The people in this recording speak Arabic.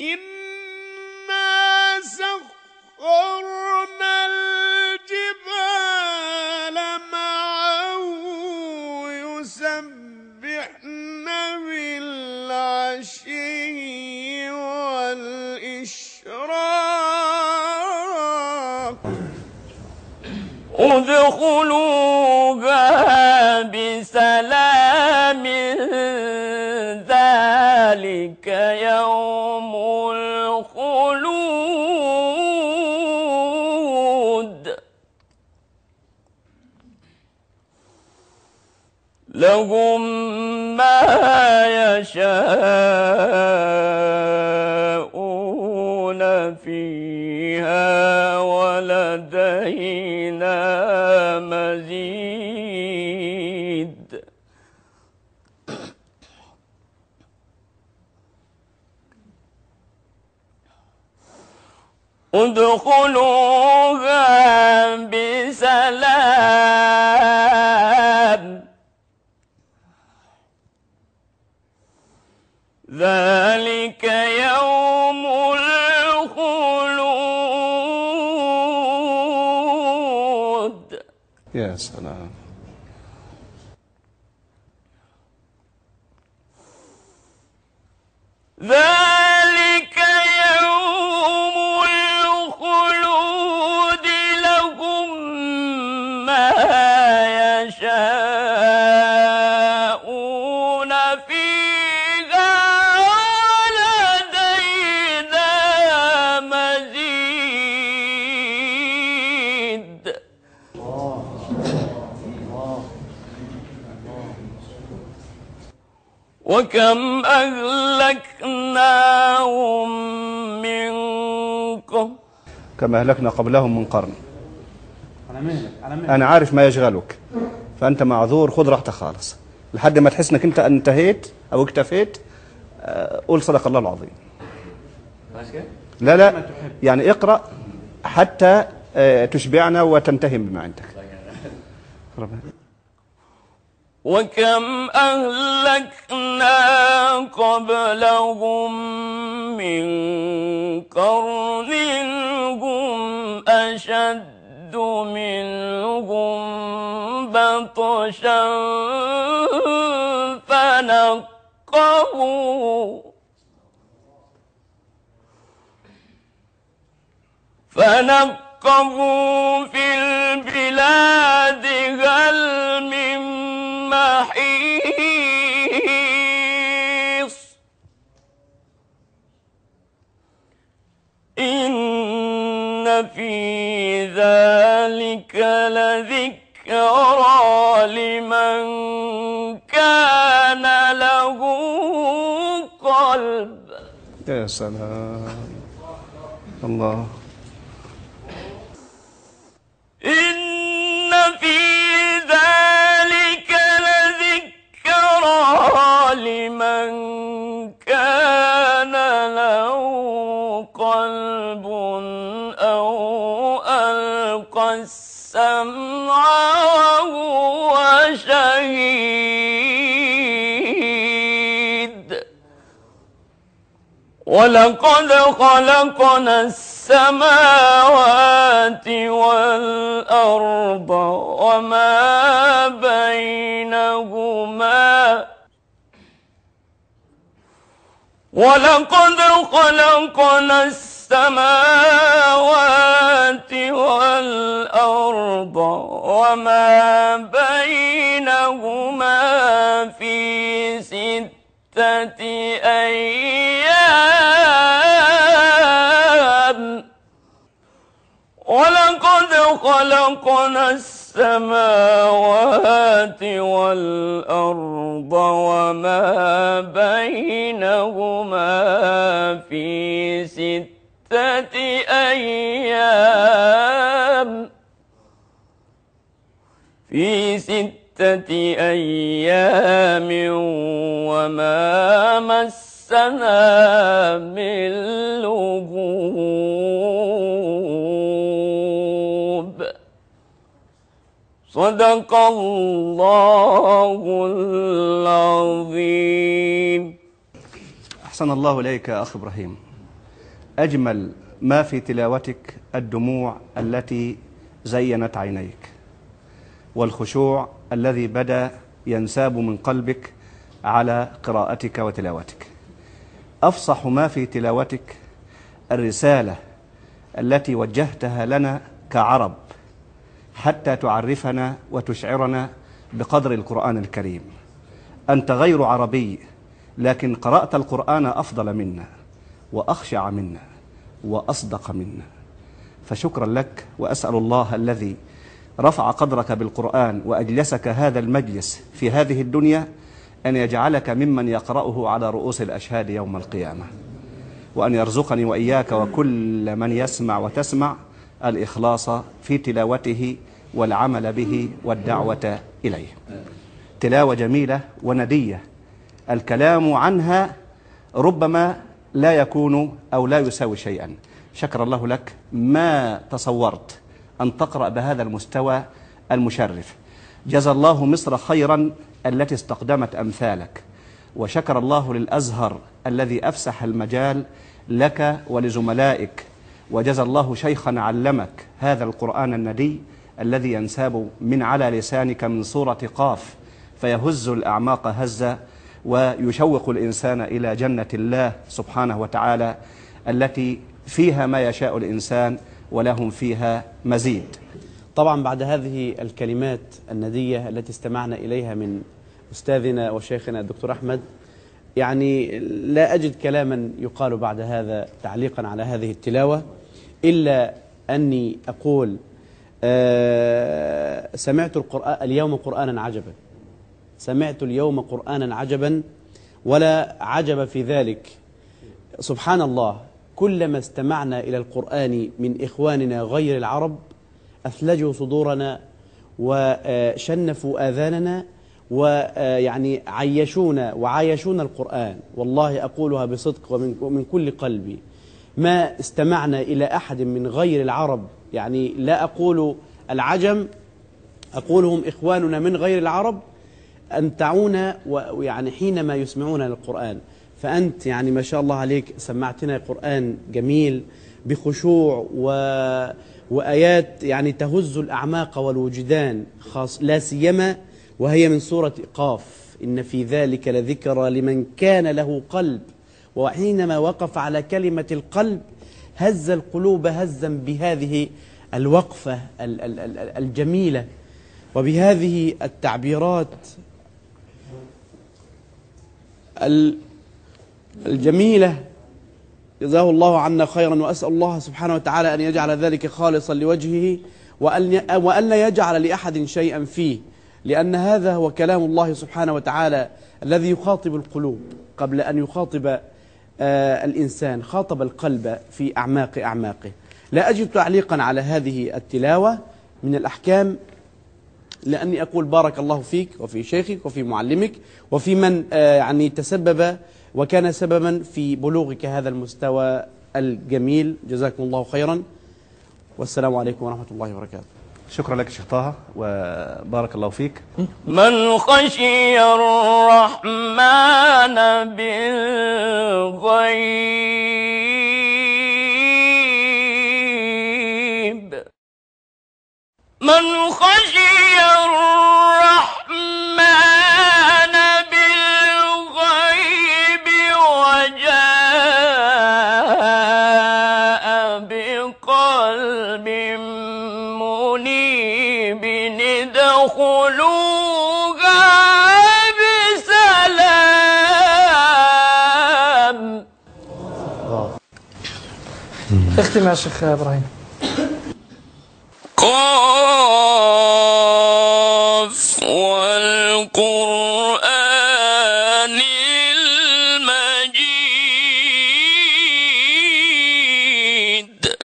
إنا سخرنا الجبال معه يسبحن بالعشي والإشراق ادخلوها بسلام ذلك يوم الخلود لهم ما يشاءون فيها ولدينا مزيد ادخلوها بسلام ذلك يوم الخلود. يا سلام. ذلك يوم الخلود لهم ما يشاءون فيها ولدينا مزيد. وكم أهلكناهم من قبل كما أهلكنا قبلهم من قرن. أنا عارف ما يشغلك، فأنت معذور، خذ راحتك خالص لحد ما تحس إنك أنت انتهيت أو اكتفيت. قول صدق الله العظيم. لا يعني اقرأ حتى تشبعنا وتنتهي بما عندك. وكم أهلكنا قبلهم من قرن هم أشد منهم بطشا فنقبوا في البلاد هل من محيص إن في ذلك لذكرى لمن كان له قلب. يا سلام الله. إن في ذلك لذكرى لمن كان له قلب أو ألقى السمع وهو شهيد. ولقد خلقنا السماوات والأرض وما بينهما ولقد خلقنا السماوات والأرض وما بينهما في 6 أيام. ولقد خلقنا السماوات والأرض وما بينهما في 6 أيام. وما مسنا من لغوب. صدق الله العظيم. أحسن الله إليك يا أخ إبراهيم. أجمل ما في تلاوتك الدموع التي زينت عينيك، والخشوع الذي بدأ ينساب من قلبك على قراءتك وتلاوتك. أفصح ما في تلاوتك الرسالة التي وجهتها لنا كعرب حتى تعرفنا وتشعرنا بقدر القرآن الكريم. أنت غير عربي، لكن قرأت القرآن أفضل منا وأخشع منا وأصدق منا، فشكرا لك. وأسأل الله الذي رفع قدرك بالقرآن وأجلسك هذا المجلس في هذه الدنيا أن يجعلك ممن يقرأه على رؤوس الأشهاد يوم القيامة، وأن يرزقني وإياك وكل من يسمع وتسمع الإخلاص في تلاوته والعمل به والدعوة إليه. تلاوة جميلة وندية، الكلام عنها ربما لا يكون أو لا يساوي شيئا. شكر الله لك، ما تصورت أن تقرأ بهذا المستوى المشرف. جزى الله مصر خيرا التي استقدمت أمثالك، وشكر الله للأزهر الذي أفسح المجال لك ولزملائك، وجزى الله شيخا علمك هذا القرآن الندي الذي ينساب من على لسانك من سورة قاف فيهز الأعماق هزا ويشوق الإنسان إلى جنة الله سبحانه وتعالى التي فيها ما يشاء الإنسان ولهم فيها مزيد. طبعا بعد هذه الكلمات الندية التي استمعنا إليها من أستاذنا وشيخنا الدكتور أحمد، يعني لا أجد كلاما يقال بعد هذا تعليقا على هذه التلاوة إلا أني أقول سمعت اليوم قرآنا عجبا، سمعت اليوم قرآنا عجبا، ولا عجب في ذلك. سبحان الله، كلما استمعنا إلى القرآن من إخواننا غير العرب أثلجوا صدورنا وشنفوا آذاننا ويعني عيشونا وعايشونا القرآن. والله أقولها بصدق ومن كل قلبي، ما استمعنا إلى أحد من غير العرب، يعني لا أقول العجم، أقولهم إخواننا من غير العرب، أمتعونا ويعني حينما يسمعون القرآن. فأنت يعني ما شاء الله عليك سمعتنا قرآن جميل بخشوع وآيات يعني تهز الأعماق والوجدان، خاص لا سيما وهي من سورة قاف، إن في ذلك لذكرى لمن كان له قلب. وحينما وقف على كلمة القلب هز القلوب هزا بهذه الوقفة الجميلة وبهذه التعبيرات الجميلة. جزاه الله عنا خيرا، وأسأل الله سبحانه وتعالى أن يجعل ذلك خالصا لوجهه وأن لا يجعل لأحد شيئا فيه، لأن هذا هو كلام الله سبحانه وتعالى الذي يخاطب القلوب قبل أن يخاطب الإنسان، خاطب القلب في أعماقه. لا أجد تعليقا على هذه التلاوة من الأحكام، لأني أقول بارك الله فيك وفي شيخك وفي معلمك وفي من يعني تسبب وكان سببا في بلوغك هذا المستوى الجميل. جزاكم الله خيرا، والسلام عليكم ورحمة الله وبركاته. شكرا لك شيخ طه وبارك الله فيك. من خشي الرحمن بالغيب، من خشي الرحمن بالغيب وجاء بقلب منيب ادخلوها بسلام. اختم يا شيخ إبراهيم. قاف والقرآن